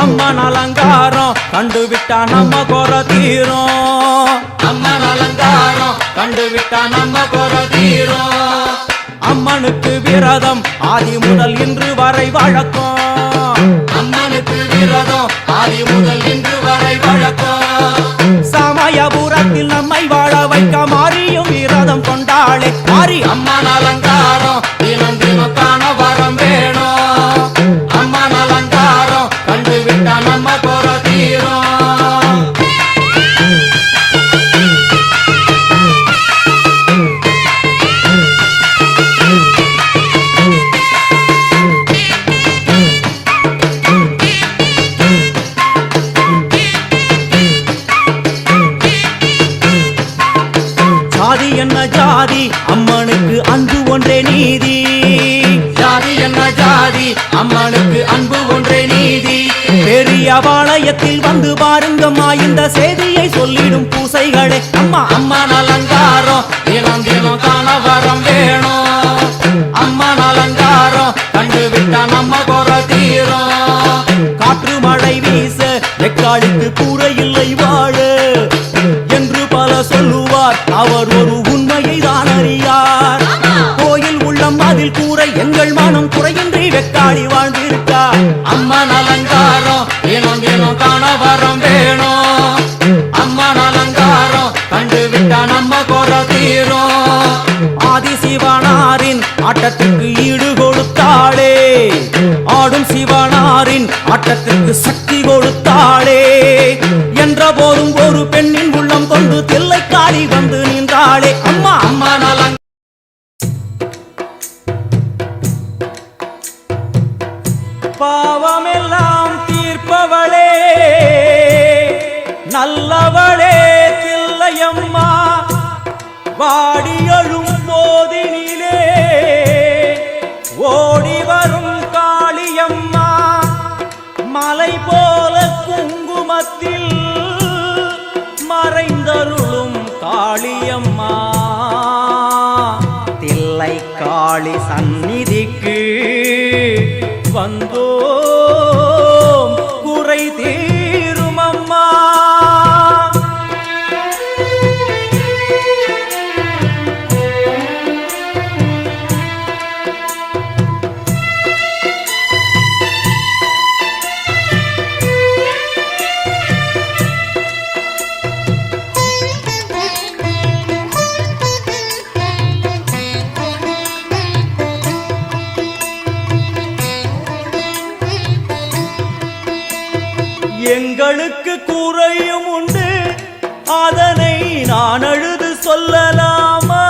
அம்மன் அலங்காரம் கண்டுவிட்டா நம்ம குற தீரும். அம்மன் அலங்காரம் கண்டுவிட்டா நம்ம குற தீரும். அம்மனுக்கு விரதம் ஆதி முதல் இன்று வரை வழக்கம். அம்மனுக்கு விரதம் ஆதி முதல் இன்று வரை வழக்கம். சமயபுரத்தில் நம்மை வாழ வைக்க மாறியும் விரதம் கொண்டாளே மாறி அம்மன் அலங்காரம் தினம் தினம் காண வரம் வேணும். அம்மன் அலங்காரம் கண்டுவிட்டா நம்ம குற தீரும். ஜாதி என்ன ஜாதி அம்மனுக்கு அன்பு ஒன்றே நீதி. ஜாதி என்ன ஜாதி அம்மனுக்கு அன்பு ஒன்றே நீதி. பெரிய பாளையத்தில் வந்து பாருங்கம்மா இந்த செய்தியை சொல்லிடும் பூசைகளே. அம்மா அம்மன் அலங்காரம் தினம் தினம் காண வரம் வேணும். அம்மன் அலங்காரம் கண்டுவிட்டா நம்ம குற தீரும். காற்று மழை வீச வெக்காளிக்கு கூரை இல்லை வாழ என்று பல சொல்லுவார். அவர் ஒரு உண்மையை தான் அறியார். கோயில் உள்ளம் அதில் கூரை எங்கள் மனம் குறையின்றி வெக்காளி வாழ்ந்திருக்கார். அம்மன் அலங்காரம் தினம் தினம் காண வரம் வேணும். அம்மன் அலங்காரம் கண்டுவிட்டா நம்ம குற தீரும். ஆதி சிவனாரின் ஆட்டத்துக்கு ஈடு கொடுத்தாளே. ஆடும் சிவனாரின் ஆட்டத்துக்கு சக்தி கொடுத்தாளே. என்ற போதும் ஒரு பெண்ணின் உள்ளம் கொண்டு தில்லைக்காளி வந்து நின்றாளே. அம்மா அம்மா நலங் பாவமெல்லாம் தீர்ப்பவளே நல்லவளே தில்லையம்மா. வாடியழும் போதினிலே ஓடி வரும் காளியம்மா. மலை போல குங்குமத்தில் மறைந்தருளும் காளியம்மா. தில்லை காளி சந்நிதிக்கு வந்தோம் குறை தீரும் அம்மா. எங்களுக்கு குறையும் உண்டு அதனை நான் அழுது சொல்லலாமா.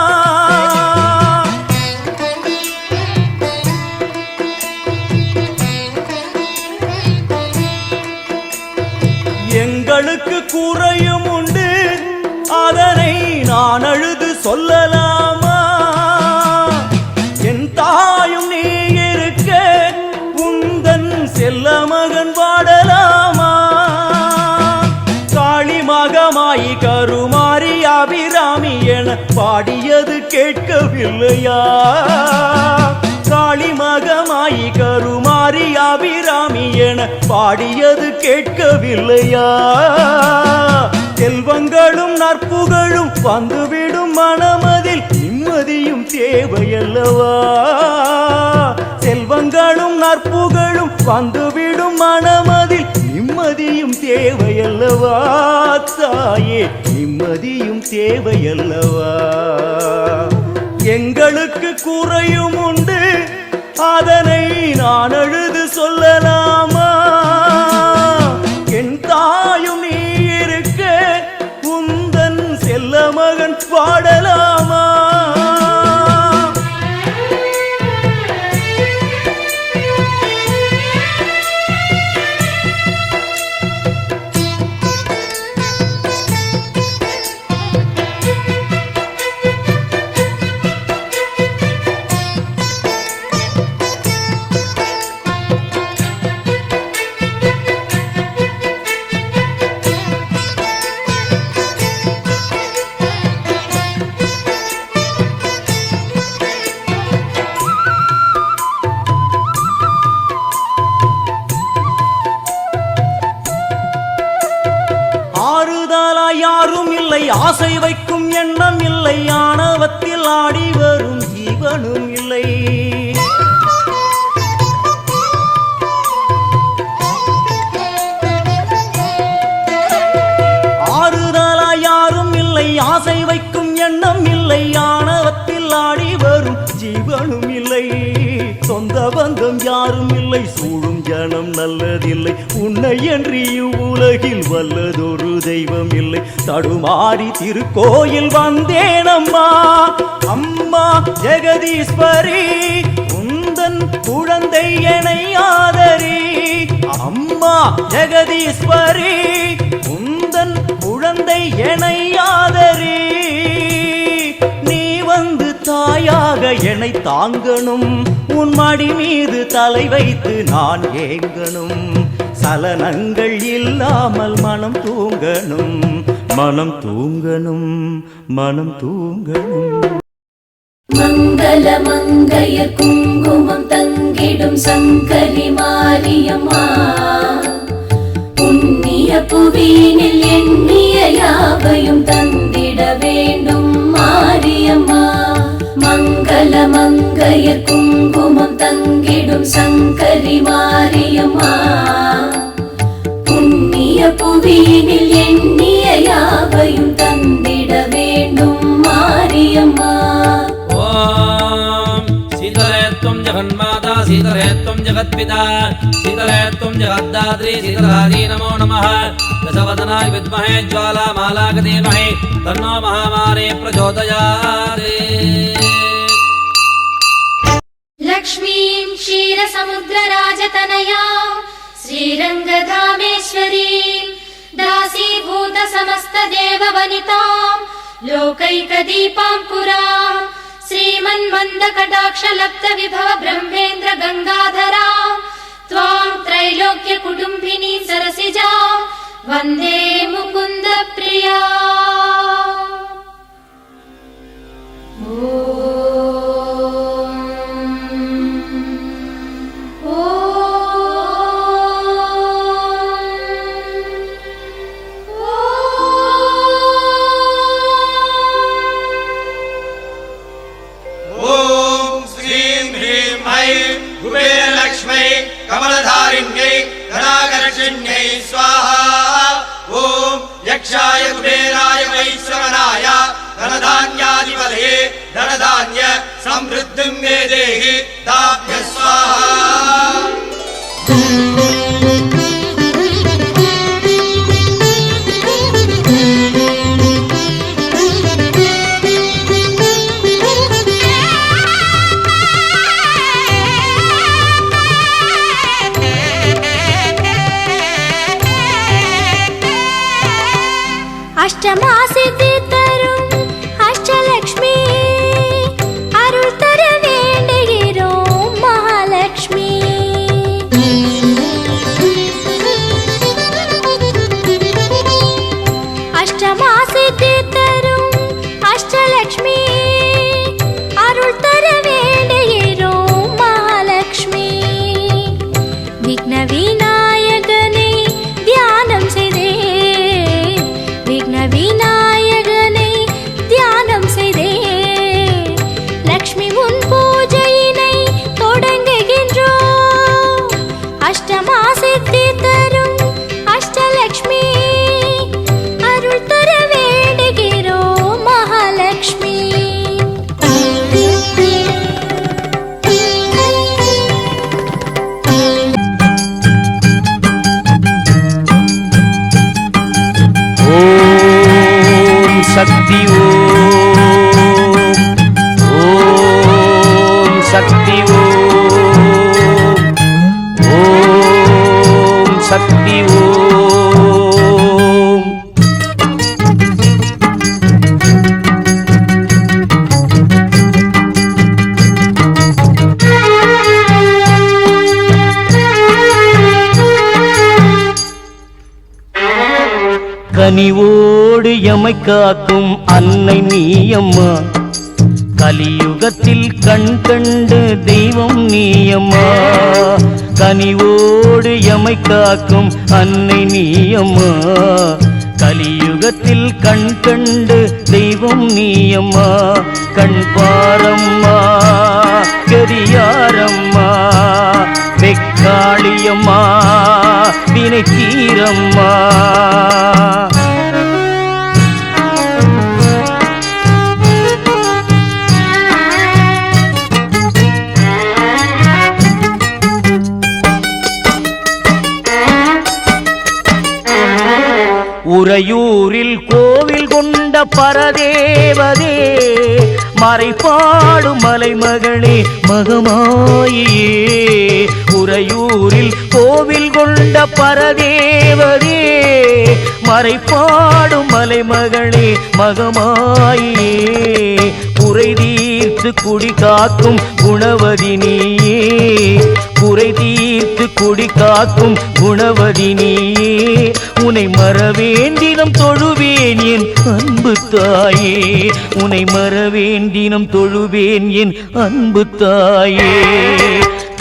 எங்களுக்கு குறையும் உண்டு அதனை நான் அழுது சொல்லலாமா. என் தாயும் நீ இருக்க உந்தன் செல்ல மகன் வாடலாமா. காளிமகமாயி கருமாரி அபிராமி என பாடியது கேட்கவில்லையா. காளிமகமாயி கருமாரி அபிராமி என பாடியது கேட்கவில்லையா. செல்வங்களும் நற்புகழும் வந்துவிடும் மனமதில் நிம்மதியும் தேவையல்லவா. செல்வங்களும் நற்புகழும் வந்துவிடும் மனமதில் நிம்மதியும் தேவையல்லவா. தாயே நிம்மதியும் தேவையல்லவா. எங்களுக்கு குறையும் உண்டு அதனை நான் அழுது சொல்லலாமா. என் தாயும் நீ இருக்க உந்தன் செல்ல மகன் பாடலாமா. யாரும் இல்லை, ஆசை வைக்கும் எண்ணம் இல்லை, ஆணவத்தில் ஆடி வரும் ஜீவனும் இல்லை. ஆறுதலா யாரும் இல்லை, ஆசை வைக்கும் எண்ணம் இல்லை, ஆணவத்தில் ஆடி வரும் ஜீவனும் இல்லை. சொந்த பந்தம் யாரும் இல்லை, சூழும் ஜனம் நல்லதில்லை, உன்னை என்று இவ்வுலகில் வல்லதொரு தெய்வம் இல்லை. தடுமாறி திருக்கோயில் வந்தேன் அம்மா, அம்மா ஜெகதீஸ்வரி, உந்தன் குழந்தை என்னை ஆதரி. அம்மா ஜெகதீஸ்வரி, உந்தன் குழந்தை என்னை ஆதரி. நீ வந்து தாயாக என்னை தாங்கணும், உன் மடி மீது தலை வைத்து நான் ஏங்கணும். சலனங்கள் இல்லாமல் மனம் தூங்கணும், மனம் தூங்கணும், மனம் தூங்கணும். மங்கள மங்கைய குங்குமம் தங்கிடும் சங்கரி மாரியம்மா, புண்ணிய புவியினில் எண்ணிய யாவையும் தந்திட வேண்டும் மாரியம்மா. மங்கள மங்கைய குங்குமம் தங்கிடும் சங்கரி மாரியம்மா, புண்ணிய புவியினில் எண்ணிய யாவையும் தந்திட வேண்டும் மாரியம்மா. शीतले त्वं जगन्माता शीतले त्वं जगत्पिता शीतले त्वं जगद्धात्री शीतलायै नमो नमः. दशवदनाय विद्महे ज्वालामालाय धीमहि तन्नो महामारी प्रचोदयात्. लक्ष्मीं क्षीरसमुद्रराजतनयां श्रीरङ्गधामेश्वरीं दासीभूत समस्तदेववनितां लोकैकदीपाङ्कुरां श्रीमन्मन्दकटाक्षलब्धविभव ब्रह्मेन्द्र गङ्गाधरां त्वां त्रैलोक्यकुटुम्बिनीं सरसिजां वन्दे मुकुन्दप्रिया. कमलधारिण्यै धनाकर्षण्यै स्वाहा. ओम यक्षाय कुबेराय वैश्रवणाय धनधान्याधिपतये धनधान्य समृद्धिं मे देहि ताभ्य स्वाहा. அஷ்டமா சித்தி தரும் அஷ்டலக்ஷ்மி, அருள் தர வேண்டுகிறோம் மகாலட்சுமி. அஷ்டமா சித்தி தரும் அஷ்டலக்ஷ்மி, அருள் தர வேண்டுகிறோம் மகாலட்சுமி. விக்ன விநாயகனை தியானம் செய்தே, விநாயகனை தியானம் செய்தே, லக்ஷ்மி முன் பூஜையினை தொடங்குகின்றோம். அஷ்டமா சித்தி தரும் அஷ்டலக்ஷ்மி, அருள் தர வேண்டுகிறோம் மகாலட்சுமி. சக்தி ஓம் சக்தி ஓம் சக்தி ஓம். கனிவோடு எமை காக்கும் அன்னை நீயம்மா, கலியுகத்தில் கண் கண்டு தெய்வம் நீயம்மா. கனிவோடு எமை காக்கும் அன்னை நீயம்மா, கலியுகத்தில் கண் கண்டு தெய்வம் நீயம்மா கண் பாரம்மா கரியாரம்மா வெக்காளியம்மா வினை தீரம்மா உறையூரில் கோவில் கொண்ட பரதேவதே மறைபாடும் மலைமகளே மகமாயியே உறையூரில் கோவில் கொண்ட பரதேவதே மறைபாடும் மலைமகளே மகமாயியே குறை தீர்த்து குடி காக்கும் குணவதி நீயே குறை தீர்த்து குடி காக்கும் குணவதி நீயே உனை மறவேண்டினம் தொழுவேன் என் அன்பு தாயே உனை மறவேண்டினம் தொழுவேன் என் அன்பு தாயே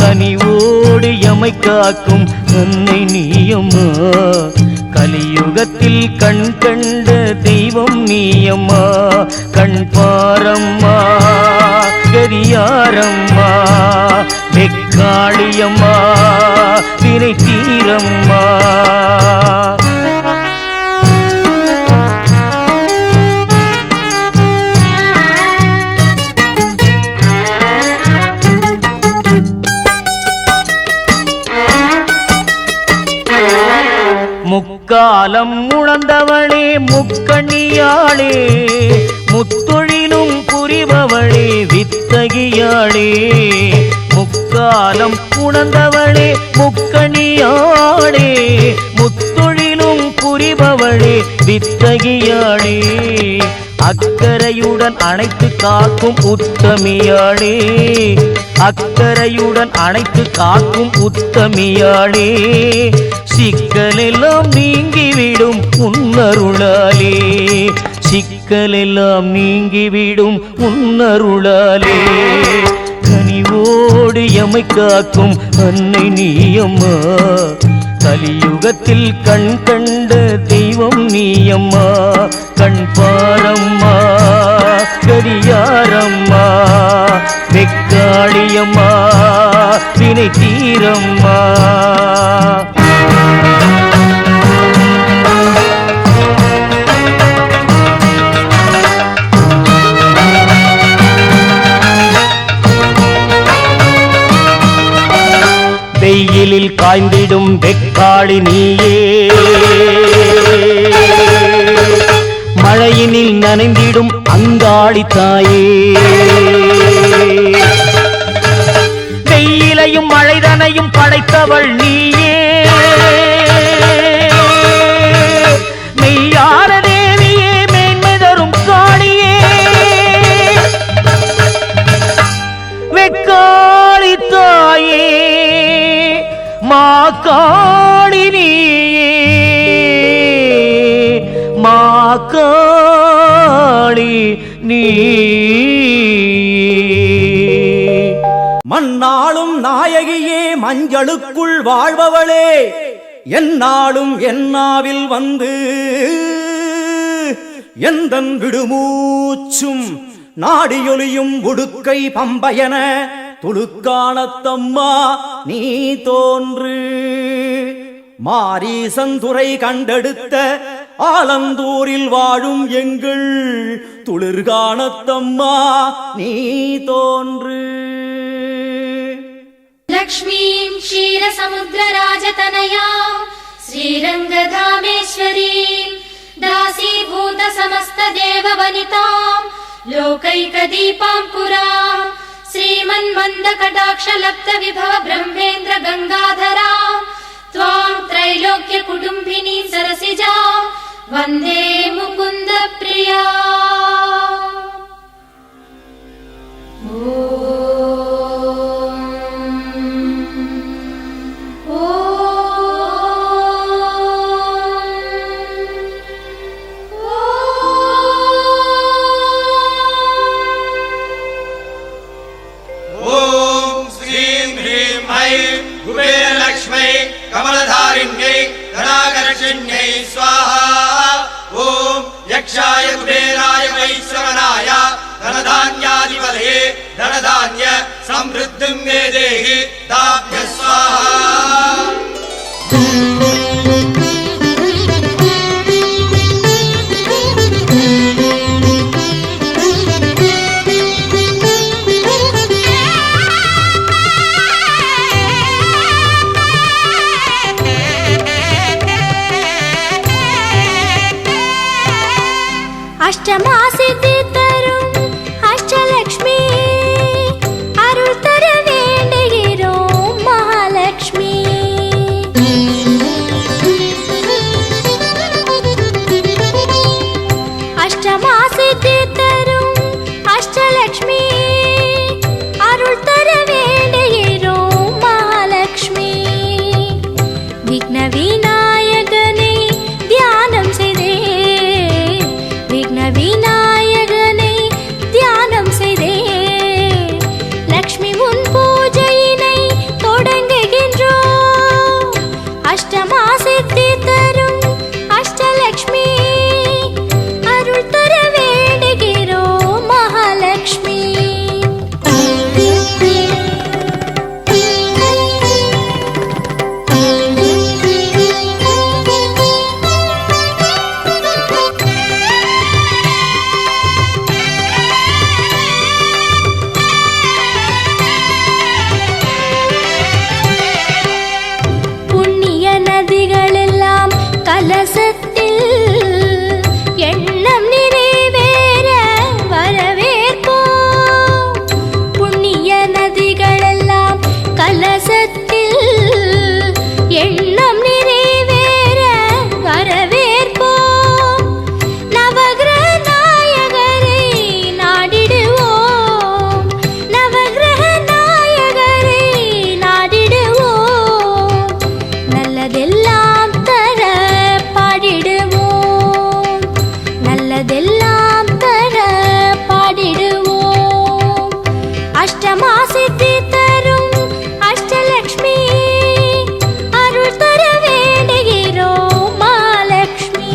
கனிவோடு எமை காக்கும் அன்னை நீயம்மா கலியுகத்தில் கண் கண்ட தெய்வம் நீயம்மா கண் பாரம்மா கரியாரம்மா வெக்காளியம்மா வினை தீரம்மா முக்காலம் உணர்ந்தவளே முக்கண்ணியாளே முத்தொழிலும் புரிபவளே வித்தகியாளே முக்காலம் உணர்ந்தவளே முக்கண்ணியாளே முத்தொழிலும் புரிபவளே வித்தகியாளே அக்கறையுடன் அணைத்து காக்கும் உத்தமியாளே அக்கறையுடன் அணைத்து காக்கும் உத்தமியாளே சிக்கலெல்லாம் நீங்கிவிடும் உன்னருளாலே சிக்கலெல்லாம் நீங்கிவிடும் உன்னருளாலே கனிவோடு எமை காக்கும் அன்னை நீயம்மா கலியுகத்தில் கண் கண்ட தெய்வம் நீயம்மா கண் பாரம்மா கரியாரம்மா வெக்காளியம்மா வினை தீரம்மா வெயிலில் காய்ந்திடும் வெக்காளி நீயே மழையினில் நனைந்திடும் அங்காளி தாயே வெயிலையும் மழைதனையும் படைத்தவள் நீயே மெய்யான தேவியே மேன்மை தரும் காளியே வெக்காளி தாயே மாகாளி நீயே மாகாளி மண்ணாளும் நாயகியே மஞ்சளுக்குள் வாழ்பவளே என்னாலும் என்னாவில் வந்து எந்தன் விடுமூச்சும் நாடியொலியும் உடுக்கை பம்பயன துளுக்கானத்தம்மா நீ தோன்று மாரீசந்துரை கண்டெடுத்த ஆலந்தூரில் வாழும் எங்கள் துளிர்கானத்தம்மா நீ தோன்று लक्ष्मीं क्षीरसमुद्रराजतनयां श्रीरङ्गधामेश्वरीं दासीभूतसमस्तदेववनितां लोकैकदीपाङ्कुरां श्रीमन्मन्दकटाक्षलब्धविभव ब्रह्मेन्द्र गङ्गाधरां त्वां त्रैलोक्यकुटुम्बिनी सरसिजां वन्दे मुकुन्दप्रिया कुबेरलक्ष्मै कमलधारिण्यै धनाकर्षिण्यै स्वाहा அஷ்டமா சித்தி தரும் அஷ்டலக்ஷ்மி அருள் தர வேண்டுகிறோம் மகாலட்சுமி. அஷ்டமா சித்தி தரும் அஷ்டலக்ஷ்மி அருள் தர வேண்டுகிறோம் மகாலட்சுமி. விக்ன விநாயகனை தியானம் செய்தே, விக்ன விநாயகனை தியானம் செய்தே, லக்ஷ்மி உன் பூஜையினை தொடங்குகின்றோம். அஷ்டமா சித்தி தரும் அஷ்டலக்ஷ்மி அருள் தர வேண்டுகிறோம் மகாலட்சுமி. புண்ணிய நதிகளெல்லாம் கலசத்தில் எண்ணம் நிறைவேற வரவேற்போம். புண்ணிய நதிகளெல்லாம் கலசத்தில் எண்ணம் நிறைவேற வரவேற்போம். நவகிரக நாயகரை நாடிடுவோம், நவகிரக நாயகரை நாடிடுவோம். நல்லதெல்லாம் தர பாடிடுவோம், நல்லதெல்லாம் தர பாடிடுவோம். அஷ்டமா சித்தி தரும் அஷ்டலக்ஷ்மி அருள் தர வேண்டுகிறோம் மகாலட்சுமி.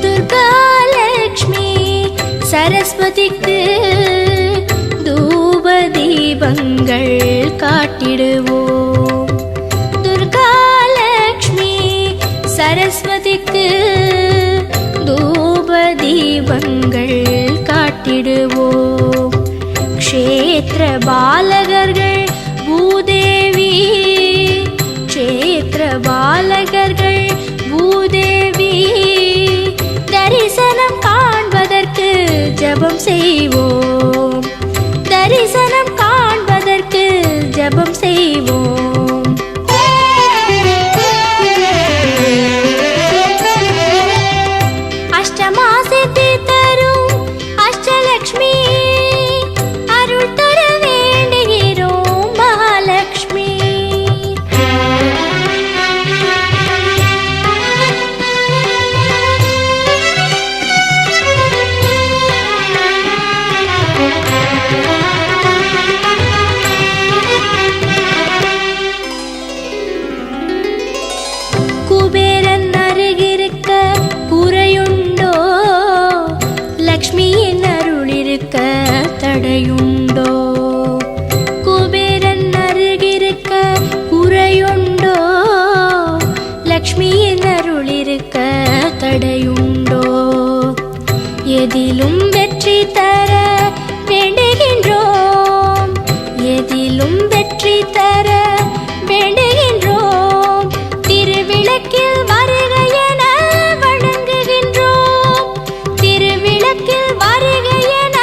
துர்காலக்ஷ்மி சரஸ்வதிக்கு தூப தீபங்கள் காட்டிடுவோம். துர்காலக்ஷ்மி சரஸ்வதிக்கு தூப தீபங்கள் காட்டிடுவோம். க்ஷேத்திர பாலகர்கள் பூதேவி, க்ஷேத்திர பாலகர்கள் பூதேவி தரிசனம் காண்பதற்கு ஜெபம் செய்வோம், தரிசனம் காண்பதற்கு ஜெபம் செய்வோம். அஷ்டமா சித்தி தரும் அஷ்டலக்ஷ்மி அருள் தர வேண்டுகிறோம் மகாலட்சுமி. குபேரன் அருகிருக்க குறையுண்டோ, லக்ஷ்மியின் அருள் இருக்க தடையுண்டோ. குபேரன் அருகிருக்க குறையுண்டோ, லக்ஷ்மியின் அருள் இருக்க தடையுண்டோ. எதிலும் வெற்றி தர வேண்டுகின்றோம், எதிலும் வெற்றி தர வேண்டுகின்றோம். திருவிளக்கில் வருக என வணங்குகின்றோம், திருவிளக்கில் வருக என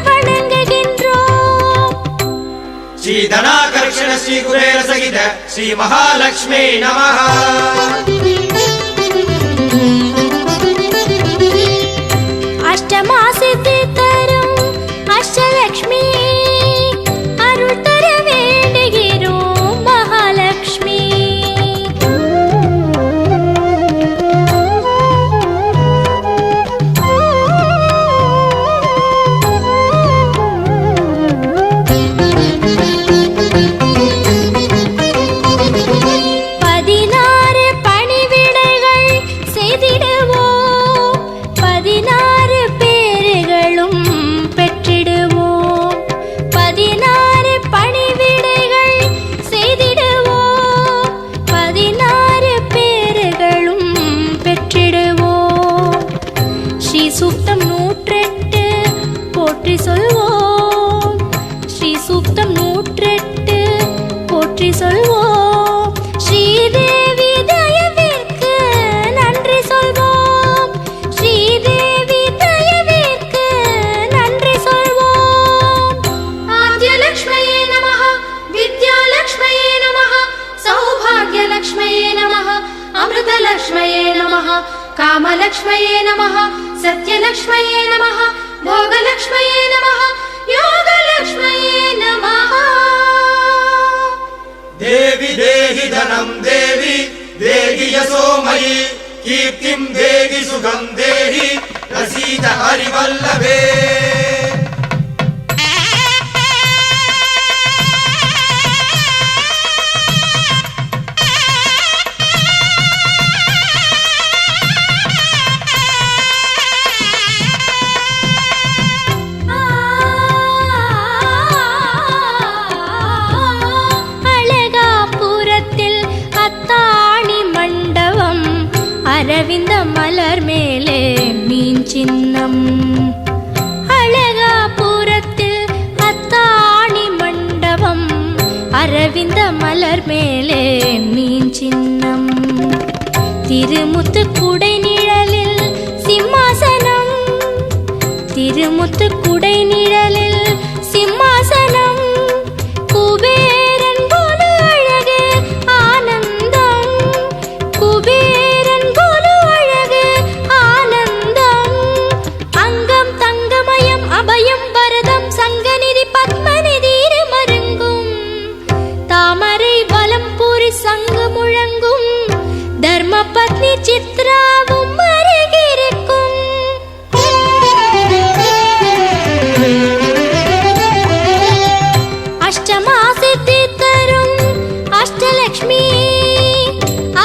வணங்குகின்றோம். श्री धनाकर्षण श्री कुबेर सहित श्री महालक्ष्मी नमः. அஷ்டமா சித்தி தரும் அஷ்டலக்ஷ்மி அருள் தர வேண்டுகிறோம் மகாலட்சுமி. போற்றி சொல்வோம். ஸ்ரீ சூக்தம் சகித ஹரிவல்லபே அழகாபுரத்தில் அத்தாணி மண்டபம் அரவிந்த மலர் மேலே மீன் சின்னம். அழகாபுரத்தில் அத்தாணி மண்டபம் அரவிந்த மலர் மேலே மீன் சின்னம். திருமுத்து குடை நிழலில் சிம்மாசனம், திருமுத்து குடை நிழலில் சிம்மாசனம். குபேரன் போல அழகு ஆனந்தம், குபேரன் போல அழகு ஆனந்தம். அங்கம் தங்கமயம் அபயம் பரதம் சங்கநிதி பத்மநிதி மருங்கும். தாமரை வலம் பூரி சங்கு முழங்கும். தர்ம பத்னி சித்ராவும் அருகிருக்கும். அஷ்டமா சித்தி தரும் அஷ்டலக்ஷ்மி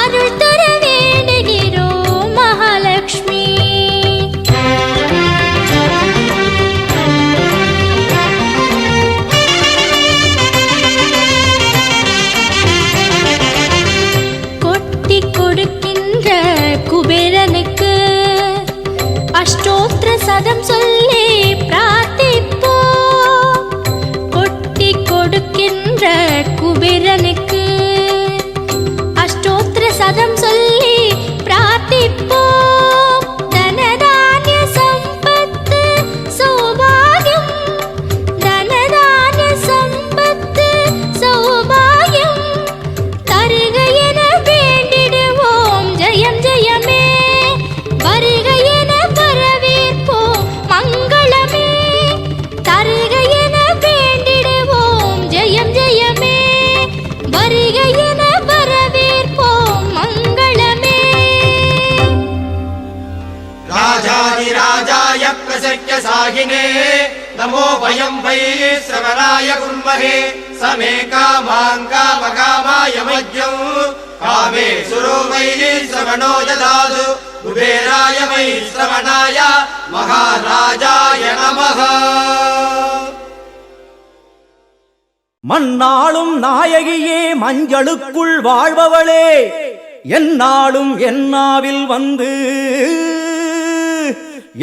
அருள் தர வேண்டுகிறோம் மகாலட்சுமி. கொட்டி கொடுக்கின்ற குபேரனுக்கு அஷ்டோத்திர சதம் சொல்லி பிரார்த்திப்போ. கொட்டி கொடுக்கின்ற குபேரனுக்கு அஷ்டோத்திர சதம் சொல்லி பிரார்த்திப்போ. தனதானிய சம்பத்து சௌபாகியம், தனதானிய சம்பத்து சௌபாகியம் தருக என வேண்டிடுவோம். ஜெயம் ஜெயமே வருக என வரவேற்போம் மங்களமே. தருக என வேண்டிடுவோம். ஜெயம் ஜெயமே வருக என வரவேற்போம் மங்களமே. ராஜாதிராஜாய பிரசக்ய சாகினே நமோ வயம் வை ஸ்ரவணாய குர்மஹே. சமே காமாங்காமகாமாய மஜ்யம் காமே சுரோ வை ஸ்ரவணோ யதாது. குபேராய வை ஸ்ரவணாய மகாராஜாய நமஹ. மண்ணாளும் நாயகியே மஞ்சளுக்குள் வாழ்பவளே, எந்நாளும் என்னாவில் வந்து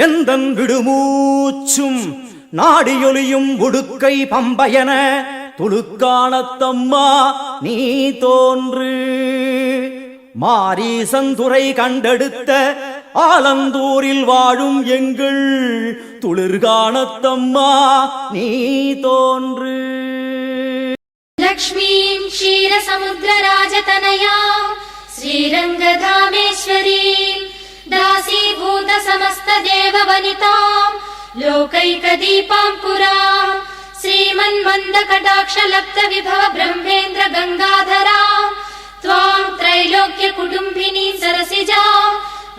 எந்தன் விடுமூச்சும் நாடியொலியும் உடுக்கை பம்பயன துளுக்கானத்தம்மா நீ தோன்று. மாரீசந்துரை கண்டெடுத்த ஆலந்தூரில் வாழும் எங்கள் துளிர்கானத்தம்மா நீ தோன்று. लक्ष्मीं क्षीरसमुद्रराजतनयां श्रीरङ्गधामेश्वरीं दासीभूतसमस्तदेववनितां लोकैकदीपाङ्कुरां श्रीमन्मन्दकटाक्षलब्धविभव ब्रह्मेन्द्र गङ्गाधरां त्वां त्रैलोक्यकुटुम्बिनी सरसिजां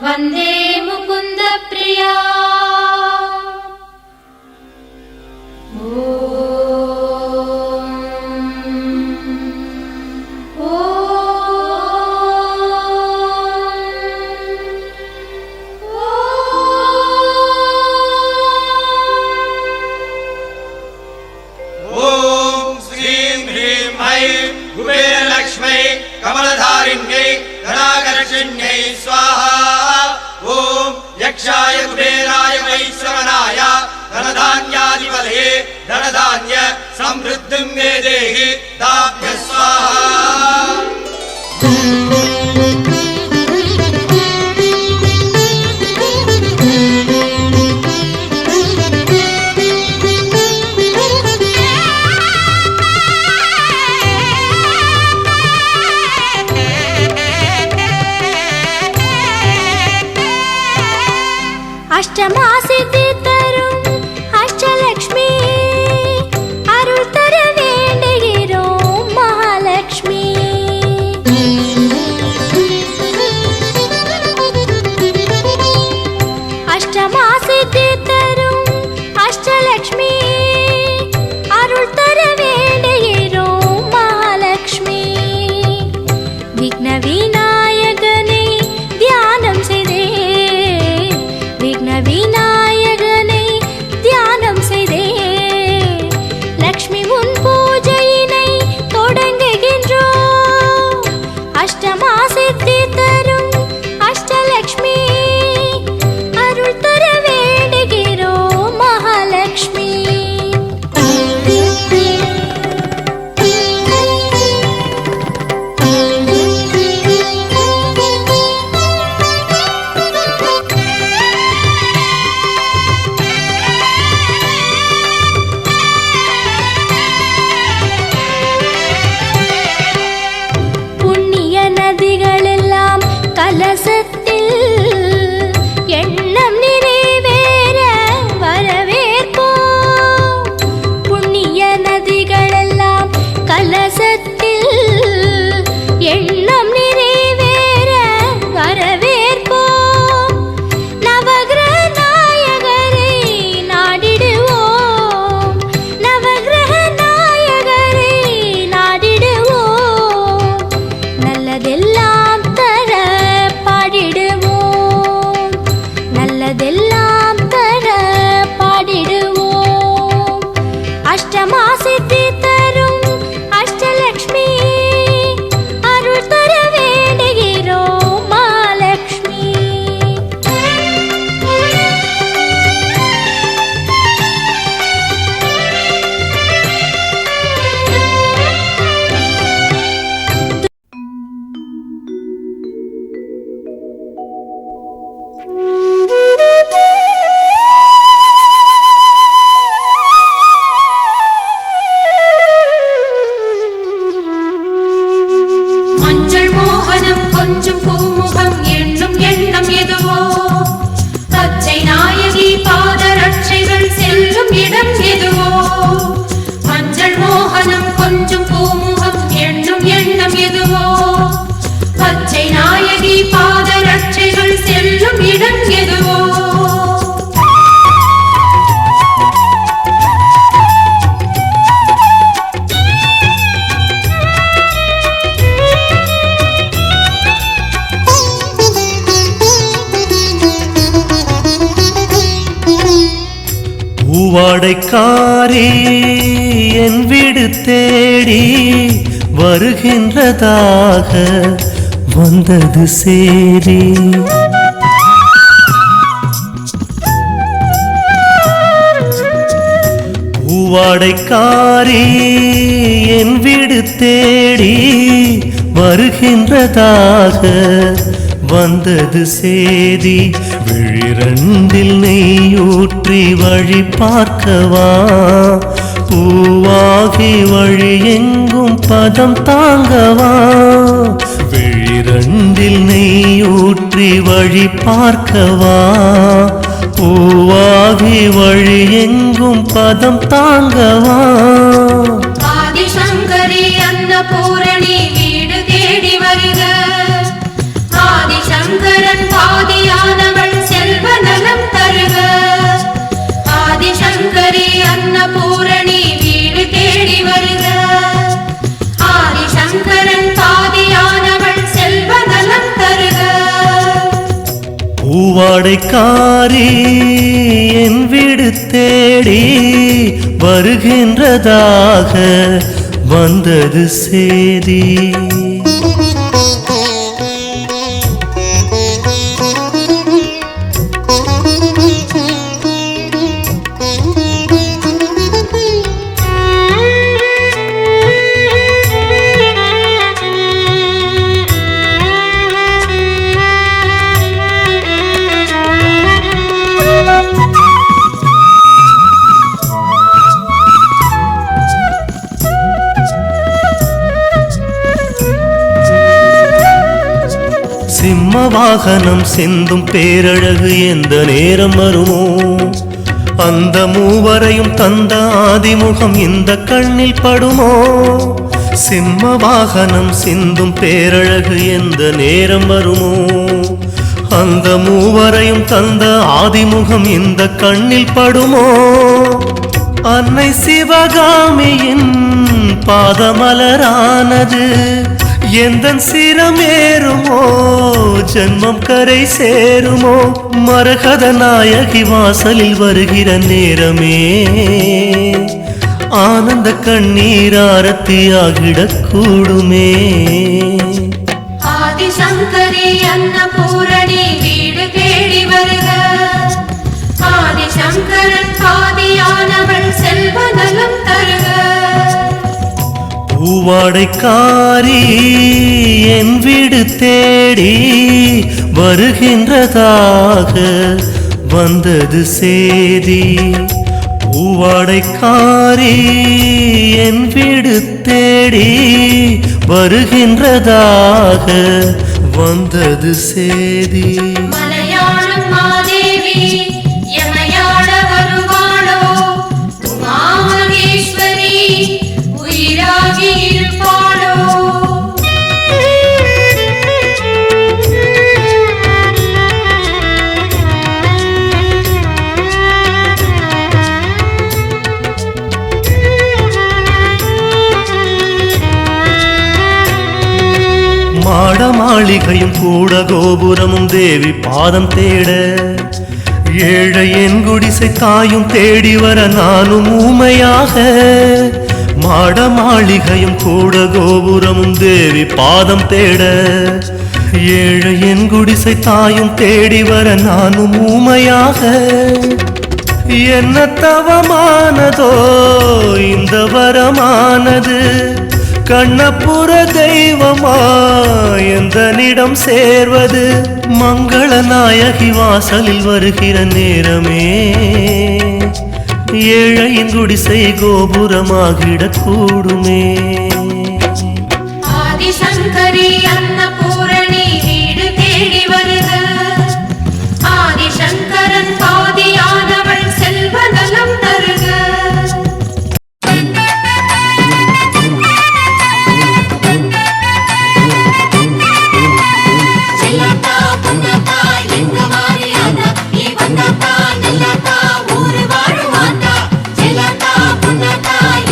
वन्दे मुकुन्दप्रिया. कमलधारिण्यै धनाकर्षिण्यै स्वाहा. ॐ यक्षाय कुबेराय वैश्रवणाय धनधान्यादिपदये धनधान्य समृद्धिं मे देहि ताभ्यः स्वाहा. அஷ்டமா சித்தி தரும் அஷ்டலக்ஷ்மி அருள் தர வேண்டுகிறோம் மகாலட்சுமி. அஷ்டமா சித்தி பூவாடைக்காரி என் வீடு தேடி வருகின்றதாக வந்தது சேரி. பூவாடைக்காரி என் வீடு தேடி வருகின்றதாக வந்தது சேதி. விழிரண்டில் நெய்யூற்றி வழி பார்க்கவா, பூவாகி வழி எங்கும் பதம் தாங்கவா. விழிரண்டில் நெய்யூற்றி வழி பார்க்கவா, பூவாகி வழி எங்கும் பதம் தாங்கவா. ஆதிசங்கரி அன்னபூரணி வீடு தேடி வருக, ஆதிசங்கரன் பாதியானவள் செல்வ நலம் தருக. ஆதிசங்கரி அன்னபூரணி வீடு தேடி வருக, ஆதிசங்கரன் பாதியானவள் செல்வ நலம் தருக. பூவாடைக்காரி என் வீடு தேடி வருகின்றதாக வந்தது சேதி. சிம்ம வாகனம் சிந்தும் பேரழகு எந்த நேரம் வருமோ, அந்த மூவரையும் தந்த ஆதிமுகம் இந்த கண்ணில் படுமோ. சிம்ம வாகனம் சிந்தும் பேரழகு எந்த நேரம் வருமோ, அந்த மூவரையும் தந்த ஆதிமுகம் இந்த கண்ணில் படுமோ. அன்னை சிவகாமியின் பாதமலரானது எந்தன் சிரமேறுமோ, ஜன்மம் கரை சேருமோ. மரகத நாயகி வாசலில் வருகிற நேரமே ஆனந்த கண்ணீர் ஆரத்தியாகிடக்கூடுமே. ஆதிசங்கரி அன்னபூரணி வீடு தேடி வருக, ஆதிசங்கரன் பாதியானவள் செல்வ நலம் தருக. பூவாடைக்காரி என் வீடு தேடி வருகின்றதாக வந்தது சேதி. பூவாடைக்காரி என் வீடு தேடி வருகின்றதாக வந்தது சேதி. மலையாளம் மாதேவி எமையாட வருவாளோ, உமாமகேஸ்வரி உயிராகி இருப்பாளோ. மாட மாளிகையும் கூட கோபுரமும் தேவி பாதம் தேட, ஏழை என் குடிசை தாயும் தேடி வர நானும் ஊமையாக. மாட மாளிகையும் கூட கோபுரமும் தேவி பாதம் தேட, ஏழை என் குடிசை தாயும் தேடி வர நானும் ஊமையாக. என்ன தவமானதோ இந்த வரமானது, கண்ணப்புற தெய்வமா எந்தனிடம் சேர்வது. மங்கள நாயகி வாசலில் வருகிற நேரமே ஏழையின் குடிசை கோபுரமாகிடக்கூடுமே. ஆதிசங்கரி அன்னபூரணி வீடு தேடி வருக, ஆதிசங்கரன் பாதியானவள் செல்வ நலம் தருக.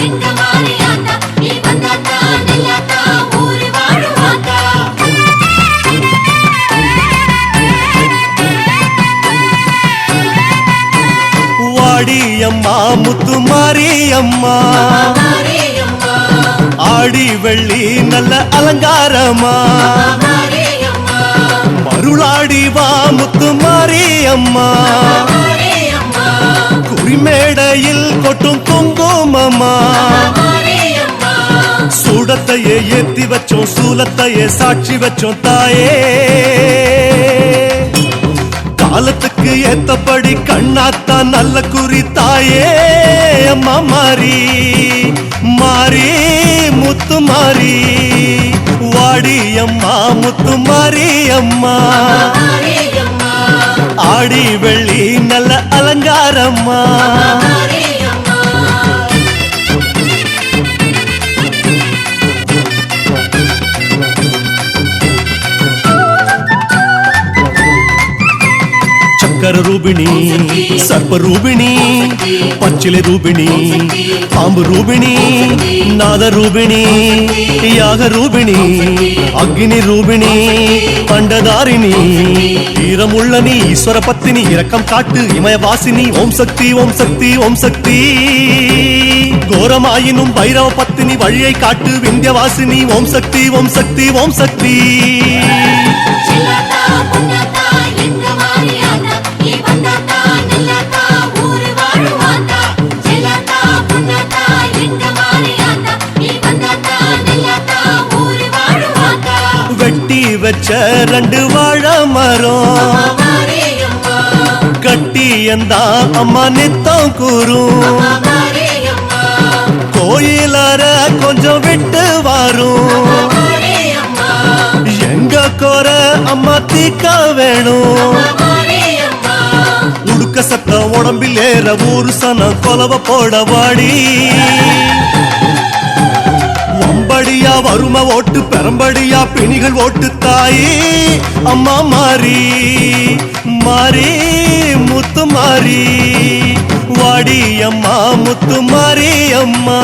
எங்க மாரியாத்தா நீ வந்தாத்தா வாடியம்மா முத்துமாரியம்மா ஆடி வெள்ளி நல்ல அலங்காரமா மருளாடி வா முத்துமாரியம்மா குறிமேடையில் கொட்டும் குங்குமமா சூடத்தையே ஏத்தி வச்சோம் சூலத்தையே சாட்சி வச்சோம் தாயே காலத்துக்கு ஏத்தபடி கண்ணாத்தான் நல்ல குறி தாயே அம்மா மாறி மாறி முத்து மாறி வாடி அம்மா முத்து மாறி அம்மா ஆடி வெள்ளி நல்ல அலங்காரம்மா சக்கர ரூபிணி சர்ப்ப ரூபிணி பச்சிலை ரூபிணி பாம்பு ரூபிணி நாத ரூபிணி யாக ரூபிணி அக்னி ரூபிணி பண்டதாரிணி ஈரமுள்ள நீ ஈஸ்வர பத்தினி இரக்கம் காட்டு இமயவாசினி ஓம் சக்தி ஓம் சக்தி ஓம் சக்தி கோரமாயினும் பைரவ பத்தினி வழியை காட்டு விந்தியவாசினி ஓம் சக்தி ஓம் சக்தி ஓம் சக்தி வெட்டி வச்ச ரெண்டு வாழ மரம் கட்டி எந்தா அம்மா நித்தம் கூறும் கோயிலார கொஞ்சம் விட்டு வரும் எங்க கோர அம்மா தீக்க வேணும் உடுக்க சத்த உடம்பில் ஏற ஊரு சனம் கொலவ போட வாடி வம்படியா வரும ஓட்டு பெரம்படியா பிணிகள் ஓட்டு தாயி அம்மா மாறி மாறி முத்து மாறி வாடி அம்மா முத்து மாறி அம்மா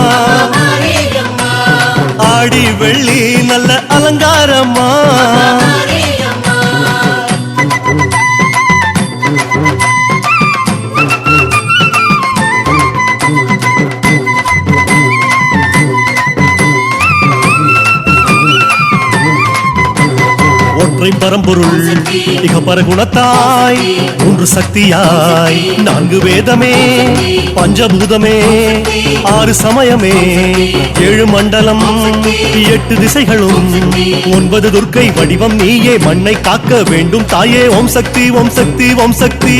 ஆடி வெள்ளி நல்ல அலங்காரம்மா ஒற்றை பரம்பொருள் இக பரகுணத்தாய் மூன்று சக்தியாய் நான்கு வேதமே பஞ்சபூதமே ஆறு சமயமே ஏழு மண்டலம் எட்டு திசைகளும் 9 துர்க்கை வடிவம் நீயே மண்ணை காக்க வேண்டும் தாயே ஓம் சக்தி ஓம் சக்தி ஓம் சக்தி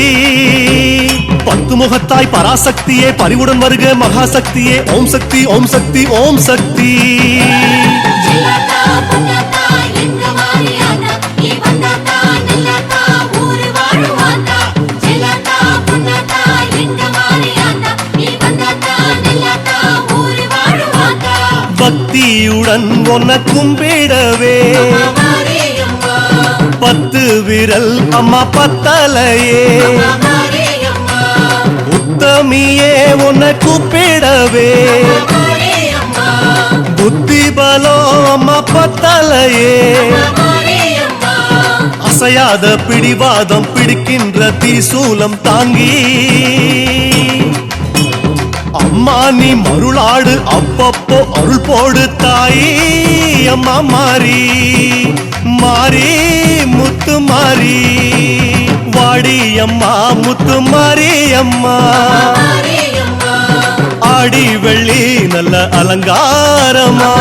10 முகத்தாய் பராசக்தியே பரிவுடன் வருக மகாசக்தியே ஓம் சக்தி ஓம் சக்தி ஓம் சக்தி பக்தியுடன் உன்னை கும்பிடவே 10 விரல் அம்மா பத்தலையே உத்தமியே உன்னை கூப்பிடவே புத்தி பலம் அம்மா பத்தலையே அசையாத பிடிவாதம் பிடிக்கின்ற தீசூலம் தாங்கி அம்மா நீ மருளாடு அப்பப்போ அருள் போடு தாயி அம்மா மாறி மாறி முத்து மாறி வாடி அம்மா முத்து மாறி அம்மா ஆடி வெள்ளி நல்ல அலங்காரமா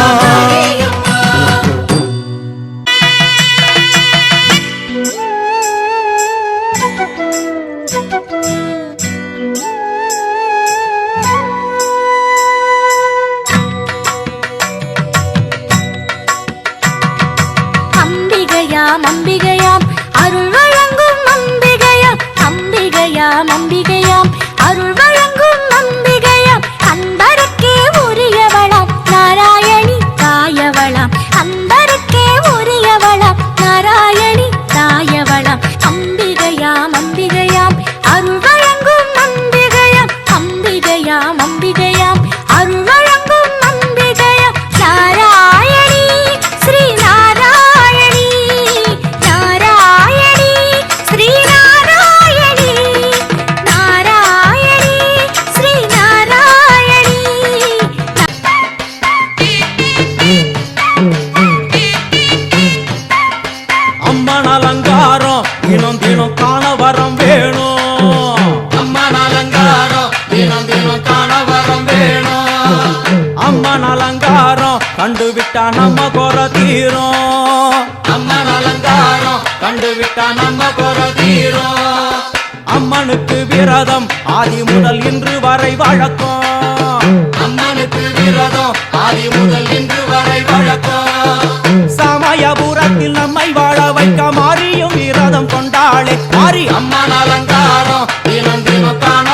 அம்பிகையாம் அருள் வழங்கும் அம்பிகையாம் அம்பிகையாம் அம்பிகையாம் அருள் வழங்கும் அம்பிகையாம் அன்பருக்கே உரியவளாம் நாராயணி தாயவளாம் அன்பருக்கே உரியவளாம் நாராயணி தாயவளாம் அம்பிகையாம் அம்பிகையாம் அருள் வழங்கும் அம்பிகையாம் அம்பிகையாம் அம்பிகையாம் அருள் வழங்கும் அம்பிகையாம் நாராயணி ஸ்ரீ நாராயணி நாராயணி ஸ்ரீ நாராயணி நாராயணி ஸ்ரீ அம்மன் அலங்காரம் கண்டுவிட்டா நம்ம குற தீரும். அம்மன் அலங்காரம் கண்டுவிட்டா நம்ம குற தீரும். அம்மனுக்கு விரதம் ஆதி முதல் இன்று வரை வழக்கம். அம்மனுக்கு விரதம் ஆதி முதல் இன்று வரை வழக்கம். சமயபுரத்தில் நம்மை வாழ வைக்க மாறியும் விரதம் கொண்டாளே மாறி அம்மன் அலங்காரம் தினம் தினம் காண